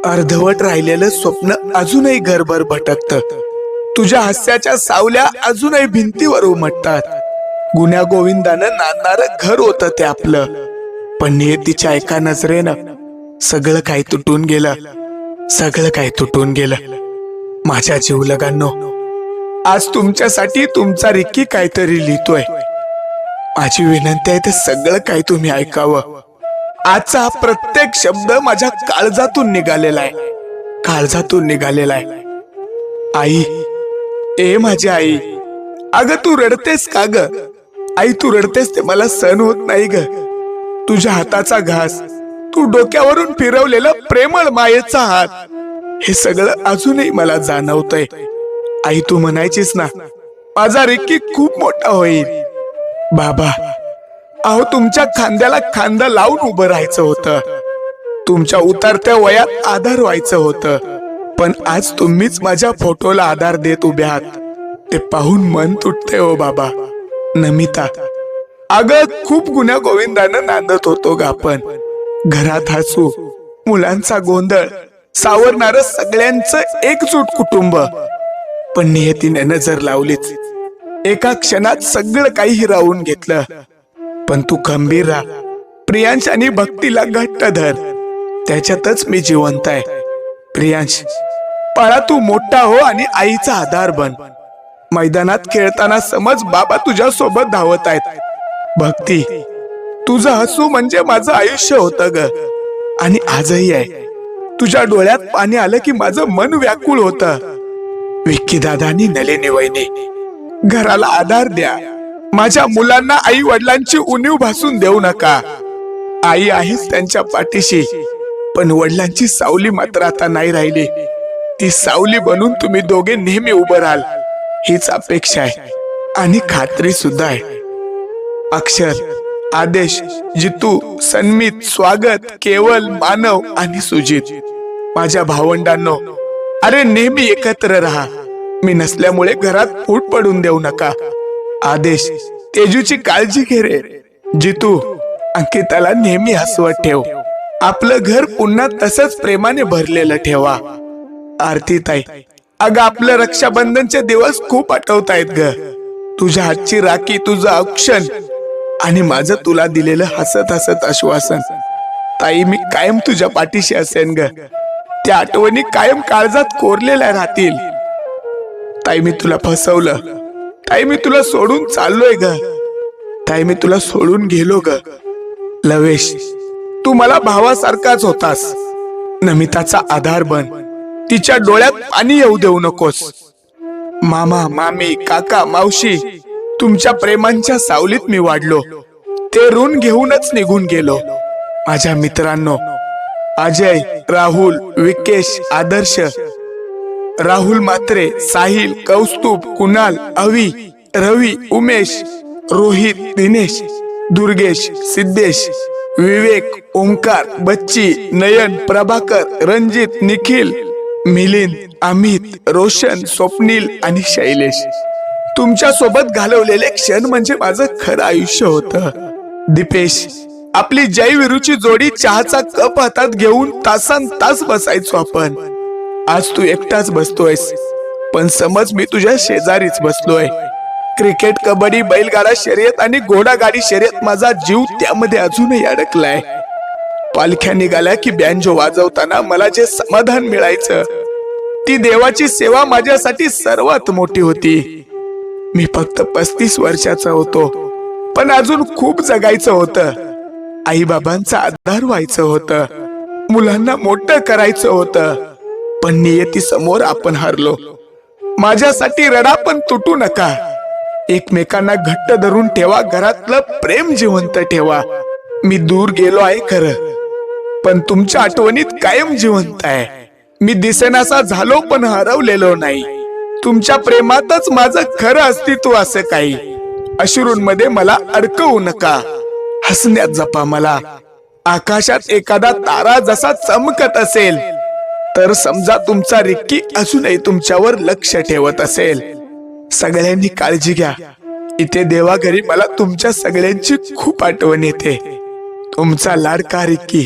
अर्धवट राहिलेलं स्वप्न अजूनही घरभर भटकत. तुझ्या हास्याच्या सावल्या अजूनही भिंतीवर उमटतात. गुण्या गोविंदानं नांदणारं घर होतं ते आपलं, पण नियतीच्या एका नजरेनं सगळं काही तुटून गेलं. सगळं काही तुटून गेलं. माझ्या जीवलगांनो, आज तुमच्यासाठी तुमचा रिक्की काहीतरी लिहितोय. माझी विनंती आहे ते सगळं काही तुम्ही ऐकावं. आजचा हा प्रत्येक शब्द माझ्या काळजातून निघालेला आहे. काळजातून निघालेला आहे. आई, ए माझी आई, अगं तू रडतेस का ग? आई तू रडतेस ते मला सहन होत नाही ग. तुझ्या हाताचा घास, तू डोक्यावरून फिरवलेला प्रेमळ मायेचा हात, हे सगळं अजूनही मला जाणवतंय. आई तू म्हणायचीस ना, माझा रिक्की खूप मोठा होईल. बाबा, अहो तुमच्या खांद्याला खांदा लावून उभं राहायचं होतं. तुमच्या उतरत्या वयात आधार व्हायचं होतं. पण आज तुम्हीच माझ्या फोटोला आधार देत उभे आहात. ते पाहून मन तुटते हो बाबा. नमिता, अगं खूप गुण्या गोविंदानं नांदत होतो ग आपण. घरात हसू, मुलांचा गोंधळ, सावरणारं सगळ्यांचं एकजूट कुटुंब. पण नियतीने नजर लावलीच. एका क्षणात सगळं काही हिरावून घेतलं. पण तू खंबीर राहा. प्रियांश आणि भक्तीला घट्ट धर. त्याच्यातच मी जिवंत आहे. प्रियांश, बाळा तू मोठा हो आणि आईचा आधार बन. मैदानात खेळताना समज बाबा तुझ्या सोबत धावत आहेत. भक्ती, तुझं हसू म्हणजे माझं आयुष्य होतं ग, आणि आजही आहे. तुझ्या डोळ्यात पाणी आलं की माझं मन व्याकुळ होतं. विक्की दादानी, नलिनी वहिनी, घराला आधार द्या. माझ्या मुलांना आई वडिलांची उणीव भासून देऊ नका. आई आहेच त्यांच्या पाठीशी, पण वडिलांची सावली मात्र आता नाही राहिली. ती सावली बनून तुम्ही दोघे नेहमी उभं राहाल, हीच अपेक्षा आहे आणि खात्री सुद्धा आहे. अक्षर, आदेश, जितू, सन्मित, स्वागत, केवल, मानव आणि सुजित, माझ्या भावंडांनो, अरे नेहमी एकत्र राहा. मी नसल्यामुळे घरात फूट पडून देऊ नका. आदेश, तेजूची काळजी घे रे. जितू, अंकिताला नेहमी हसवत ठेव. आपलं घर पुन्हा तसंच प्रेमाने भरलेलं ठेवा. आरती ताई, अगं आपलं रक्षाबंधनचे दिवस खूप आठवतायत ग. तुझ्या हातची राखी, तुझं औक्षण आणि माझं तुला दिलेलं हसत हसत आश्वासन. ताई, मी कायम तुझ्या पाठीशी असेन ग. त्या आठवणी कायम काळजात कोरलेल्या राहतील. ताई, मी तुला फसवलं. ताई, मी तुला सोडून चाललोय ग. ताई, मी तुला सोडून गेलो ग. लवेश, तू मला भावासारखाच होतास. नमिताचा आधार बन. तिच्या डोळ्यात पाणी येऊ देऊ नकोस. मामा, मामी, काका, मावशी, तुमच्या प्रेमांच्या सावलीत मी वाढलो. ते ऋण घेऊनच निघून गेलो. माझ्या मित्रांनो, अजय, राहुल, विकेश, आदर्श, राहुल म्हात्रे, साहिल, कौस्तुभ, कुणाल, अवी, रवी, उमेश, रोहित, दिनेश, दुर्गेश, सिद्धेश, विवेक, ओंकार, बच्ची, नयन, प्रभाकर, रणजित, निखिल, मिलिंद, अमित, रोशन, स्वप्नील आणि शैलेश, तुमच्या सोबत घालवलेले क्षण म्हणजे माझं खरं आयुष्य होतं. दीपेश, आपली जयविरूची जोडी चहाचा कप हातात घेऊन तासन तास बसायचो आपण. आज तू एकटाच बसतोयस, पण समज मी तुझ्या शेजारीच बसलोय. क्रिकेट, कबड्डी, बैलगाडा शर्यत आणि घोडागाडी शर्यत, माझा जीव त्यामध्ये अजूनही अडकलाय. पालख्या निघाल्या की बँजो वाजवताना मला जे समाधान मिळायचं, ती देवाची सेवा माझ्यासाठी सर्वात मोठी होती. मी फक्त 35 वर्षाचा होतो, पण अजून खूप जगायचं होतं. आई बाबांचा आधार व्हायचं होतं. मुलांना मोठं करायचं होतं. पण नियती समोर आपण हरलो. माझ्यासाठी रडा, पण तुटू नका. एकमेकांना घट्ट धरून ठेवा. घरातलं प्रेम जिवंत ठेवा. मी दूर गेलो आहे खरं, पण तुमच्या आठवणीत कायम जिवंत आहे. मी दिसेनासा झालो, पण हरवलेलो नाही. तुमच्या प्रेमातच माझं खरं अस्तित्व. असं काही अश्रूंमध्ये मला अडकवू नका. हसण्यात जपा मला. आकाशात एखादा तारा जसा चमकत असेल, तर समजा तुमचा रिक्की अजूनही तुमच्यावर लक्ष ठेवत असेल. सगळ्यांनी काळजी घ्या. इथे देवाघरी मला तुमच्या सगळ्यांची खूप आठवण येते. तुमचा लाडका रिक्की.